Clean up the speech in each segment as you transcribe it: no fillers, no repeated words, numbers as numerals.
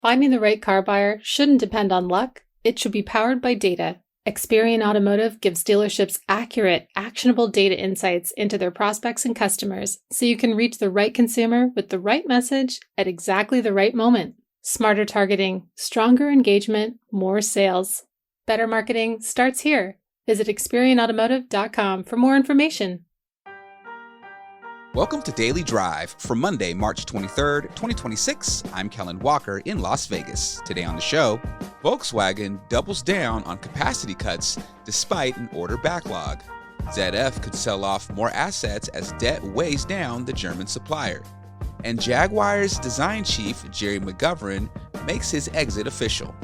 Finding the right car buyer shouldn't depend on luck. It should be powered by data. Experian Automotive gives dealerships accurate, actionable data insights into their prospects and customers so you can reach the right consumer with the right message at exactly the right moment. Smarter targeting, stronger engagement, more sales. Better marketing starts here. Visit ExperianAutomotive.com for more information. Welcome to Daily Drive for Monday, March 23rd, 2026. I'm Kellen Walker in Las Vegas. Today on the show, Volkswagen doubles down on capacity cuts despite an order backlog. ZF could sell off more assets as debt weighs down the German supplier. And Jaguar's design chief, Jerry McGovern, makes his exit official.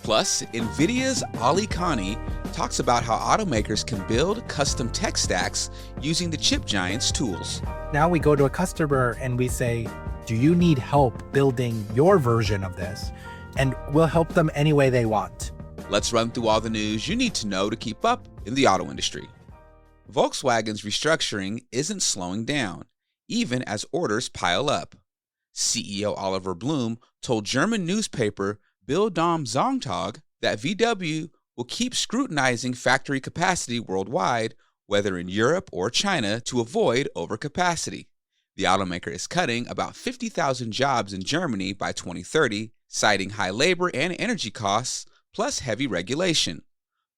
Plus, Nvidia's Kani talks about how automakers can build custom tech stacks using the chip giant's tools. Now we go to a customer and we say, do you need help building your version of this? And we'll help them any way they want. Let's run through all the news you need to know to keep up in the auto industry. Volkswagen's restructuring isn't slowing down, even as orders pile up. CEO Oliver Blume told German newspaper Bild am Sonntag that VW will keep scrutinizing factory capacity worldwide, whether in Europe or China, to avoid overcapacity. The automaker is cutting about 50,000 jobs in Germany by 2030, citing high labor and energy costs, plus heavy regulation.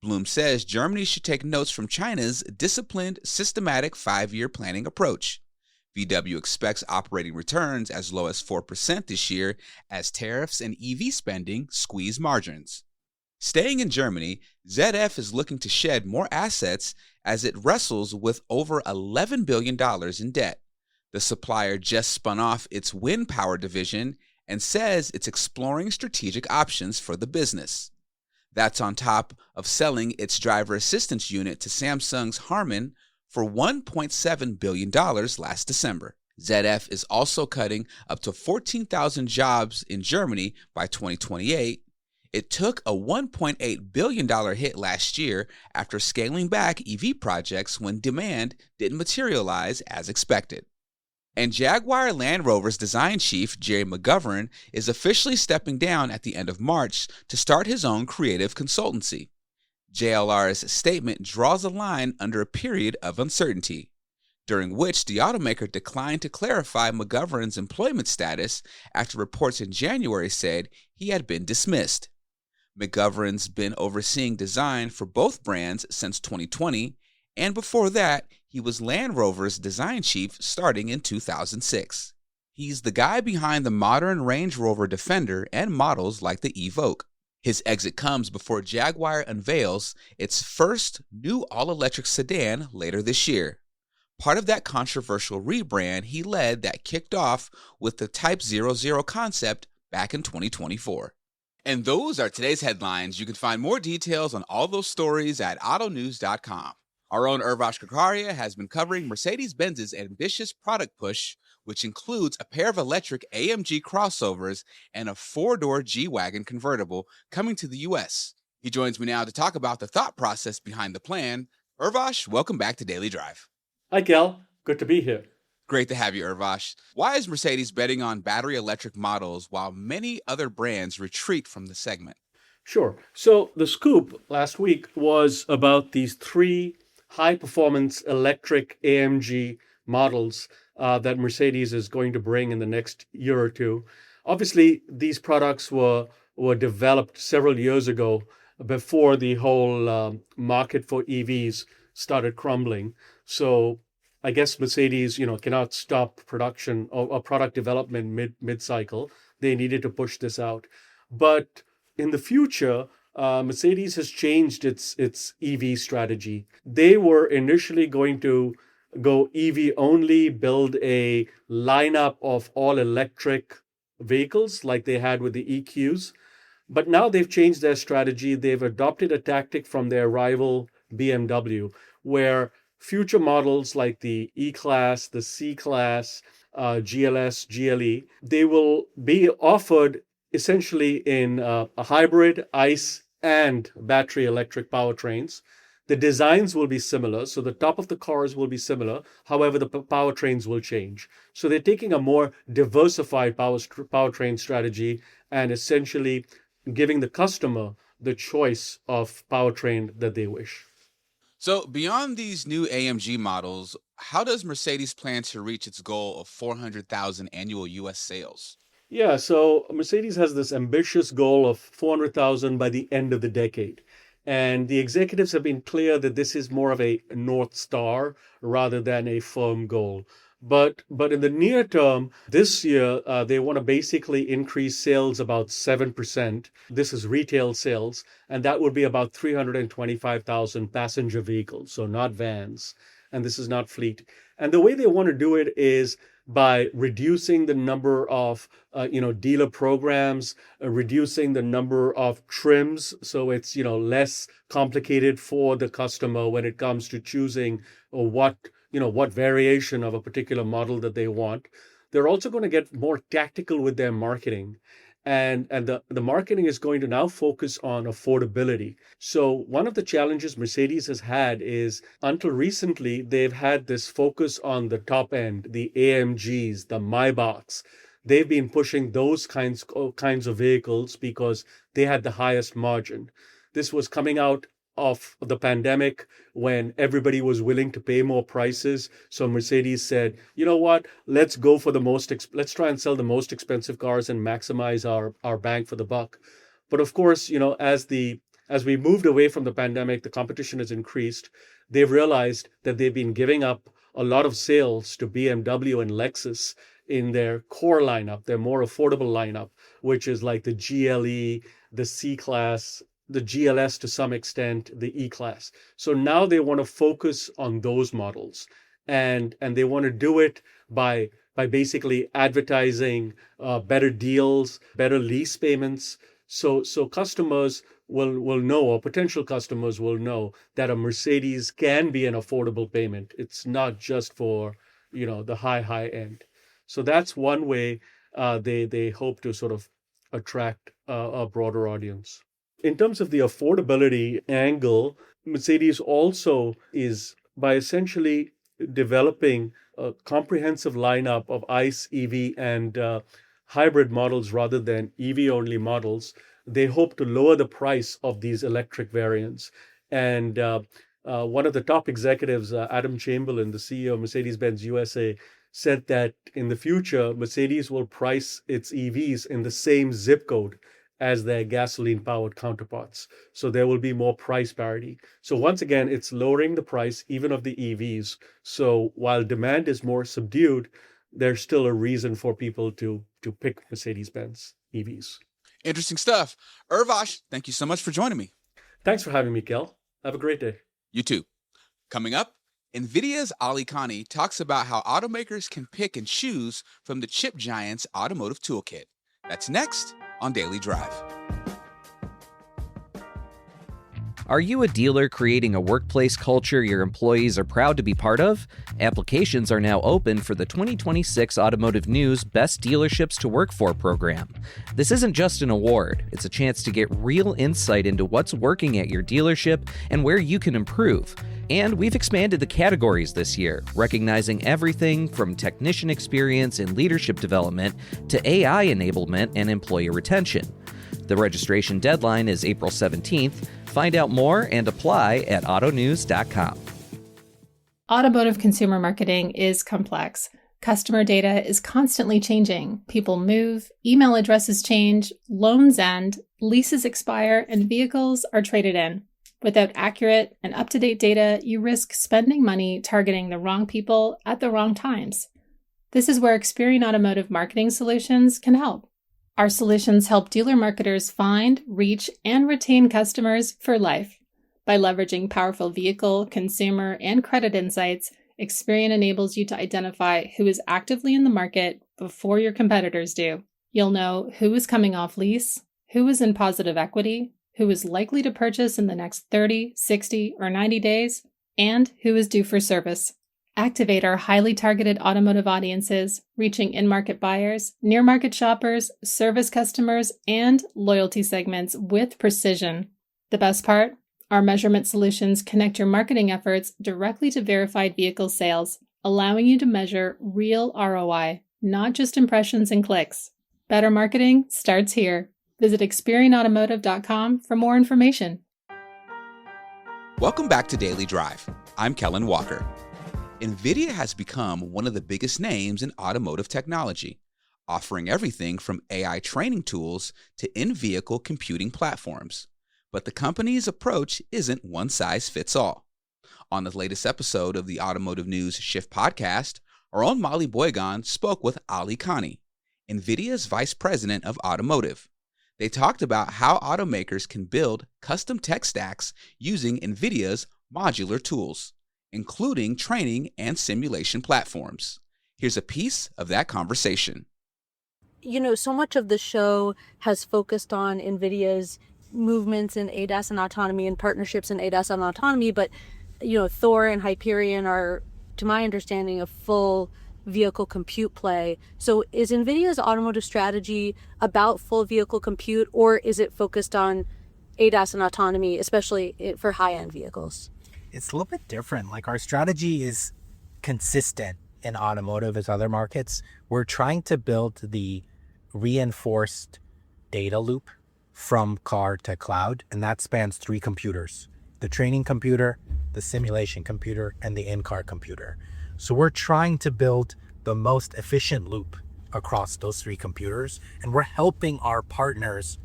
Bloom says Germany should take notes from China's disciplined, systematic 5-year planning approach. VW expects operating returns as low as 4% this year as tariffs and EV spending squeeze margins. Staying in Germany, ZF is looking to shed more assets as it wrestles with over $11 billion in debt. The supplier just spun off its wind power division and says it's exploring strategic options for the business. That's on top of selling its driver assistance unit to Samsung's Harman for $1.7 billion last December. ZF is also cutting up to 14,000 jobs in Germany by 2028. It took a $1.8 billion hit last year after scaling back EV projects when demand didn't materialize as expected. And Jaguar Land Rover's design chief, Jerry McGovern, is officially stepping down at the end of March to start his own creative consultancy. JLR's statement draws a line under a period of uncertainty, during which the automaker declined to clarify McGovern's employment status after reports in January said he had been dismissed. McGovern's been overseeing design for both brands since 2020, and before that, he was Land Rover's design chief starting in 2006. He's the guy behind the modern Range Rover Defender and models like the Evoque. His exit comes before Jaguar unveils its first new all-electric sedan later this year. Part of that controversial rebrand he led that kicked off with the Type 00 concept back in 2024. And those are today's headlines. You can find more details on all those stories at autonews.com. Our own Urvash Kakaria has been covering Mercedes-Benz's ambitious product push, which includes a pair of electric AMG crossovers and a 4-door G-Wagon convertible coming to the U.S. He joins me now to talk about the thought process behind the plan. Urvash, welcome back to Daily Drive. Hi, Kel. Good to be here. Great to have you, Urvash. Why is Mercedes betting on battery electric models while many other brands retreat from the segment? Sure. So the scoop last week was about these 3 high-performance electric AMG models that Mercedes is going to bring in the next year or two. Obviously, these products were developed several years ago before the whole market for EVs started crumbling. So I guess Mercedes, cannot stop production or product development mid-cycle. They needed to push this out. But in the future, Mercedes has changed its EV strategy. They were initially going to go EV only, build a lineup of all electric vehicles like they had with the EQs. But now they've changed their strategy. They've adopted a tactic from their rival BMW, where future models like the E-Class, the C-Class, GLS, GLE, they will be offered essentially in a hybrid, ICE, and battery electric powertrains. The designs will be similar, so the top of the cars will be similar. However, the powertrains will change. So they're taking a more diversified powertrain strategy and essentially giving the customer the choice of powertrain that they wish. So, beyond these new AMG models, how does Mercedes plan to reach its goal of 400,000 annual US sales? Yeah, so Mercedes has this ambitious goal of 400,000 by the end of the decade. And the executives have been clear that this is more of a North Star rather than a firm goal. But in the near term, this year, they want to basically increase sales about 7%. This is retail sales, and that would be about 325,000 passenger vehicles, so not vans. And this is not fleet. And the way they want to do it is by reducing the number of dealer programs, reducing the number of trims, so it's less complicated for the customer when it comes to choosing what variation of a particular model that they want. They're also going to get more tactical with their marketing. And the marketing is going to now focus on affordability. So one of the challenges Mercedes has had is until recently, they've had this focus on the top end, the AMGs, the Maybachs. They've been pushing those kinds of vehicles because they had the highest margin. This was coming out of the pandemic when everybody was willing to pay more prices. So Mercedes said, you know what, let's go for let's try and sell the most expensive cars and maximize our bang for the buck. But of course, as we moved away from the pandemic, the competition has increased. They've realized that they've been giving up a lot of sales to BMW and Lexus in their core lineup, their more affordable lineup, which is like the GLE, the C-Class, the GLS to some extent, the E-Class. So now they want to focus on those models, and they want to do it by basically advertising better deals, better lease payments. So customers will know, or potential customers will know, that a Mercedes can be an affordable payment. It's not just for the high end. So that's one way they hope to sort of attract a broader audience. In terms of the affordability angle, Mercedes also is by essentially developing a comprehensive lineup of ICE, EV, and hybrid models rather than EV-only models. They hope to lower the price of these electric variants. And one of the top executives, Adam Chamberlain, the CEO of Mercedes-Benz USA, said that in the future, Mercedes will price its EVs in the same zip code as their gasoline-powered counterparts. So there will be more price parity. So once again, it's lowering the price even of the EVs. So while demand is more subdued, there's still a reason for people to pick Mercedes-Benz EVs. Interesting stuff. Urvash, thank you so much for joining me. Thanks for having me, Kel. Have a great day. You too. Coming up, Nvidia's Ali Kani talks about how automakers can pick and choose from the chip giant's automotive toolkit. That's next on Daily Drive. Are you a dealer creating a workplace culture your employees are proud to be part of? Applications are now open for the 2026 Automotive News Best Dealerships to Work For program. This isn't just an award, it's a chance to get real insight into what's working at your dealership and where you can improve. And we've expanded the categories this year, recognizing everything from technician experience and leadership development to AI enablement and employee retention. The registration deadline is April 17th. Find out more and apply at autonews.com. Automotive consumer marketing is complex. Customer data is constantly changing. People move, email addresses change, loans end, leases expire, and vehicles are traded in. Without accurate and up-to-date data, you risk spending money targeting the wrong people at the wrong times. This is where Experian Automotive Marketing Solutions can help. Our solutions help dealer marketers find, reach, and retain customers for life. By leveraging powerful vehicle, consumer, and credit insights, Experian enables you to identify who is actively in the market before your competitors do. You'll know who is coming off lease, who is in positive equity, who is likely to purchase in the next 30, 60, or 90 days, and who is due for service. Activate our highly targeted automotive audiences, reaching in-market buyers, near-market shoppers, service customers, and loyalty segments with precision. The best part? Our measurement solutions connect your marketing efforts directly to verified vehicle sales, allowing you to measure real ROI, not just impressions and clicks. Better marketing starts here. Visit ExperionAutomotive.com for more information. Welcome back to Daily Drive. I'm Kellen Walker. Nvidia has become one of the biggest names in automotive technology, offering everything from AI training tools to in-vehicle computing platforms. But the company's approach isn't one size fits all. On the latest episode of the Automotive News Shift podcast, our own Molly Boygan spoke with Ali Kani, Nvidia's Vice President of Automotive. They talked about how automakers can build custom tech stacks using Nvidia's modular tools, including training and simulation platforms. Here's a piece of that conversation. So much of the show has focused on Nvidia's movements in ADAS and autonomy and partnerships in ADAS and autonomy, but Thor and Hyperion are, to my understanding, a full vehicle compute play. So is Nvidia's automotive strategy about full vehicle compute, or is it focused on ADAS and autonomy, especially for high-end vehicles? It's a little bit different. Like, our strategy is consistent in automotive as other markets. We're trying to build the reinforced data loop from car to cloud, and that spans three computers: the training computer, the simulation computer, and the in-car computer. So we're trying to build the most efficient loop across those three computers, and we're helping our partners.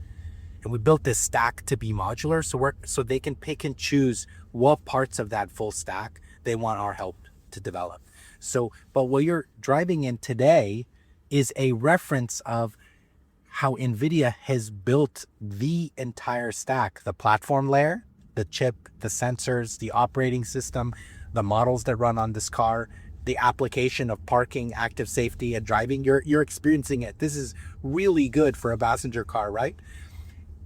And we built this stack to be modular, so they can pick and choose what parts of that full stack they want our help to develop. But what you're driving in today is a reference of how Nvidia has built the entire stack: the platform layer, the chip, the sensors, the operating system, the models that run on this car, the application of parking, active safety, and driving. You're experiencing it. This is really good for a passenger car, right?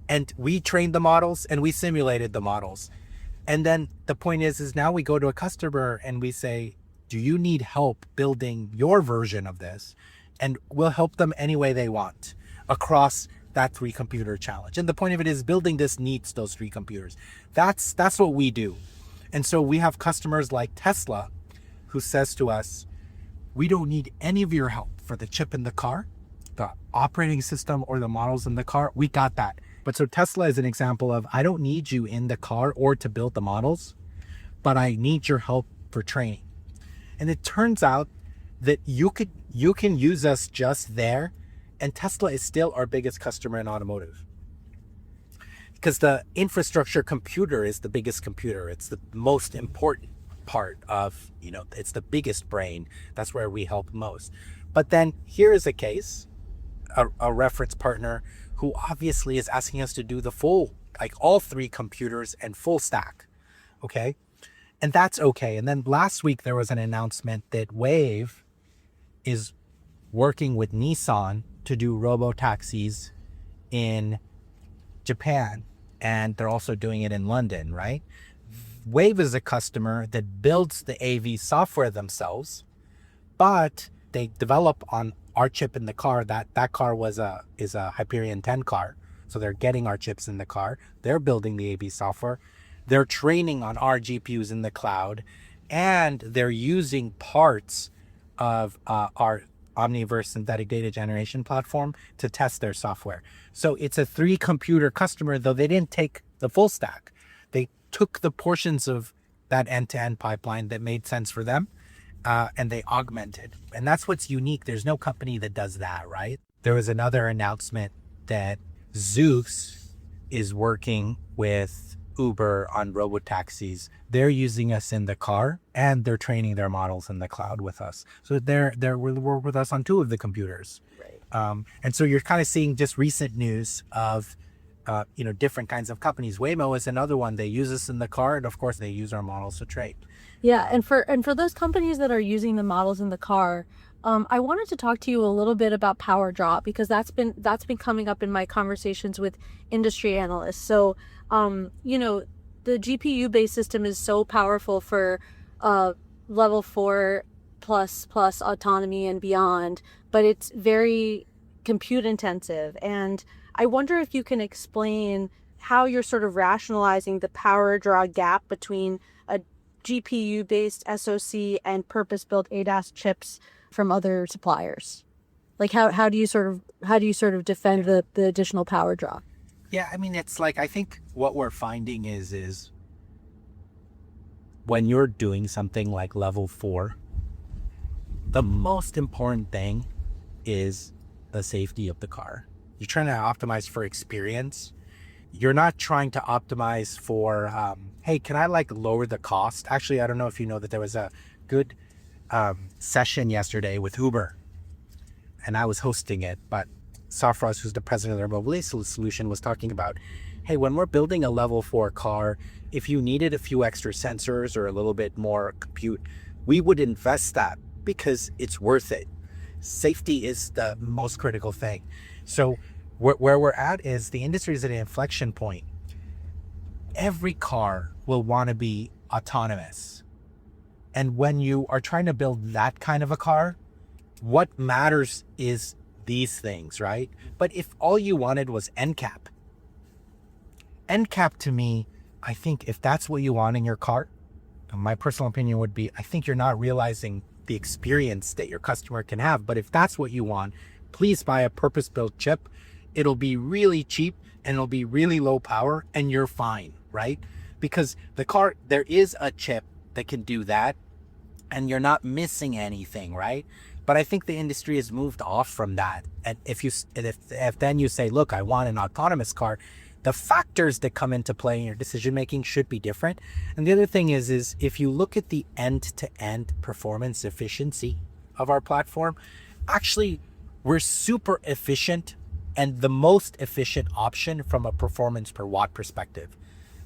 And we trained the models and we simulated the models. And then the point is now we go to a customer and we say, do you need help building your version of this? And we'll help them any way they want across that three computer challenge. And the point of it is building this needs those three computers. That's what we do. And so we have customers like Tesla who says to us, we don't need any of your help for the chip in the car, the operating system, or the models in the car. We got that. But so Tesla is an example of, I don't need you in the car or to build the models, but I need your help for training. And it turns out that you can use us just there, and Tesla is still our biggest customer in automotive. Because the infrastructure computer is the biggest computer. It's the most important part of, it's the biggest brain. That's where we help most. But then here is a case, a reference partner who obviously is asking us to do the full, like all three computers and full stack. Okay. And that's okay. And then last week there was an announcement that Wave is working with Nissan to do robo-taxis in Japan. And they're also doing it in London, right? Wave is a customer that builds the AV software themselves, but they develop on our chip in the car. That car is a Hyperion 10 car. So they're getting our chips in the car. They're building the AV software. They're training on our GPUs in the cloud, and they're using parts of our Omniverse synthetic data generation platform to test their software. So it's a three computer customer, though they didn't take the full stack. They took the portions of that end-to-end pipeline that made sense for them, and they augmented. And that's what's unique. There's no company that does that, right? There was another announcement that Zeus is working with Uber on robotaxis. They're using us in the car, and they're training their models in the cloud with us. So they're work with us on two of the computers. Right. And so you're kind of seeing just recent news of different kinds of companies. Waymo is another one. They use us in the car, and of course they use our models to train. Yeah, and for those companies that are using the models in the car, I wanted to talk to you a little bit about power drop, because that's been coming up in my conversations with industry analysts. So, the GPU-based system is so powerful for level 4 plus autonomy and beyond, but it's very compute intensive. And I wonder if you can explain how you're sort of rationalizing the power draw gap between a GPU-based SoC and purpose-built ADAS chips from other suppliers. Like how do you sort of defend the additional power draw? Yeah, I mean, it's like, I think what we're finding is when you're doing something like level 4, the most important thing is the safety of the car. You're trying to optimize for experience. You're not trying to optimize for, hey, can I like lower the cost? Actually, I don't know if you know that there was a good session yesterday with Uber, and I was hosting it, but Safraz, who's the president of their mobility solution, was talking about, hey, when we're building a level 4 car, if you needed a few extra sensors or a little bit more compute, we would invest that because it's worth it. Safety is the most critical thing. So where we're at is the industry is at an inflection point. Every car will want to be autonomous. And when you are trying to build that kind of a car, what matters is these things, right? But if all you wanted was NCAP to me, I think if that's what you want in your car, my personal opinion would be, I think you're not realizing the experience that your customer can have. But if that's what you want, please buy a purpose-built chip. It'll be really cheap and it'll be really low power and you're fine, right? Because the car, there is a chip that can do that and you're not missing anything, right? But I think the industry has moved off from that. And if then you say, look, I want an autonomous car, the factors that come into play in your decision making should be different. And the other thing is if you look at the end-to-end performance efficiency of our platform, actually we're super efficient and the most efficient option from a performance per watt perspective.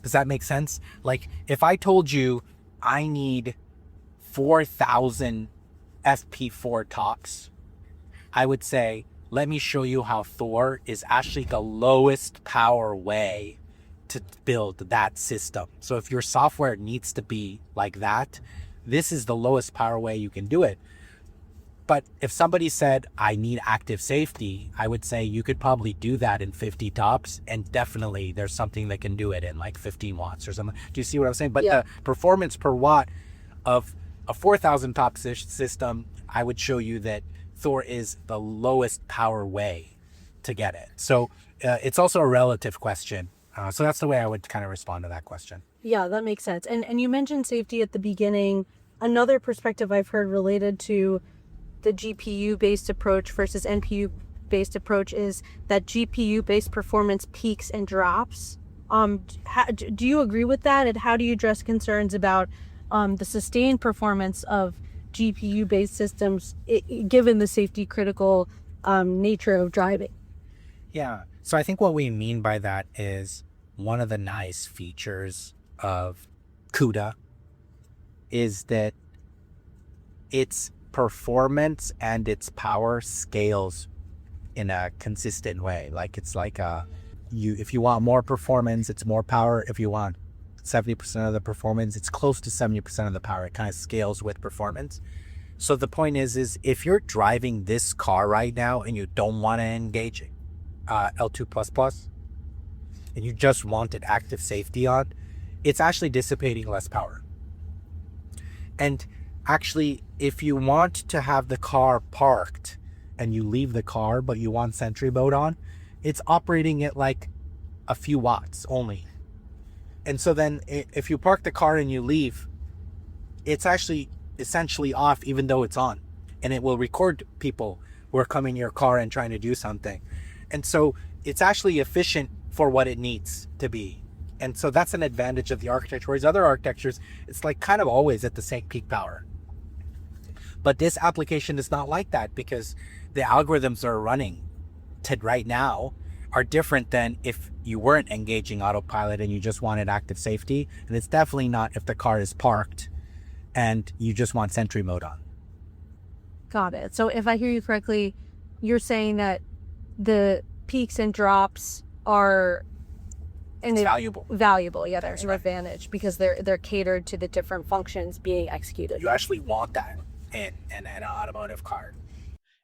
Does that make sense? Like if I told you I need 4,000 FP4 tops, I would say, let me show you how Thor is actually the lowest power way to build that system. So if your software needs to be like that, this is the lowest power way you can do it. But if somebody said, I need active safety, I would say you could probably do that in 50 tops. And definitely there's something that can do it in like 15 watts or something. Do you see what I'm saying? But the performance per watt of a 4,000 top system, I would show you that Thor is the lowest power way to get it. So it's also a relative question. So that's the way I would kind of respond to that question. Yeah, that makes sense. And you mentioned safety at the beginning. Another perspective I've heard related to the GPU-based approach versus NPU-based approach is that GPU-based performance peaks and drops. Do you agree with that? And how do you address concerns about the sustained performance of GPU-based systems, given the safety critical nature of driving? Yeah. So I think what we mean by that is one of the nice features of CUDA is that its performance and its power scales in a consistent way. Like it's like if you want more performance, it's more power. If you want 70% of the performance, it's close to 70% of the power. It kind of scales with performance. So the point is if you're driving this car right now and you don't want to engage L2++, and you just wanted active safety on, it's actually dissipating less power. And actually, if you want to have the car parked and you leave the car, but you want Sentry mode on, it's operating at like a few watts only. And so then if you park the car and you leave, it's actually essentially off even though it's on. And it will record people who are coming in your car and trying to do something. And so it's actually efficient for what it needs to be. And so that's an advantage of the architecture. Whereas other architectures, it's like kind of always at the same peak power. But this application is not like that because the algorithms that are running right now are different than if you weren't engaging autopilot and you just wanted active safety. And it's definitely not if the car is parked and you just want Sentry mode on. Got it. So if I hear you correctly, you're saying that the peaks and drops are valuable. Yeah, there's an advantage because they're catered to the different functions being executed. You actually want that in an automotive car.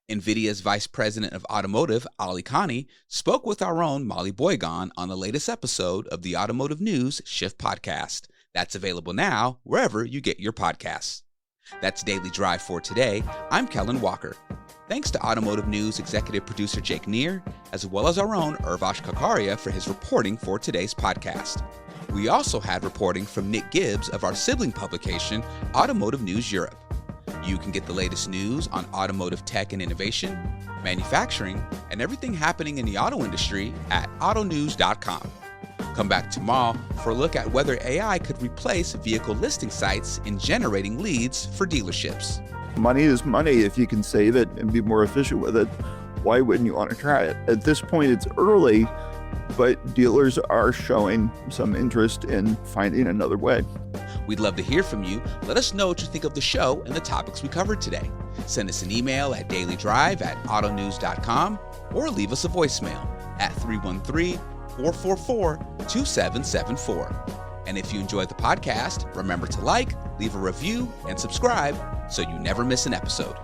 Nvidia's Vice President of Automotive, Ali Kani, spoke with our own Molly Boygon on the latest episode of the Automotive News Shift podcast. That's available now wherever you get your podcasts. That's Daily Drive for today. I'm Kellen Walker. Thanks to Automotive News executive producer Jake Neer, as well as our own Urvash Kakaria for his reporting for today's podcast. We also had reporting from Nick Gibbs of our sibling publication, Automotive News Europe. You can get the latest news on automotive tech and innovation, manufacturing, and everything happening in the auto industry at autonews.com. Come back tomorrow for a look at whether AI could replace vehicle listing sites in generating leads for dealerships. Money is money. If you can save it and be more efficient with it, why wouldn't you want to try it? At this point, it's early, but dealers are showing some interest in finding another way. We'd love to hear from you. Let us know what you think of the show and the topics we covered today. Send us an email at dailydrive@autonews.com or leave us a voicemail at 313-444-2774. And if you enjoyed the podcast, remember to like, leave a review, and subscribe so you never miss an episode.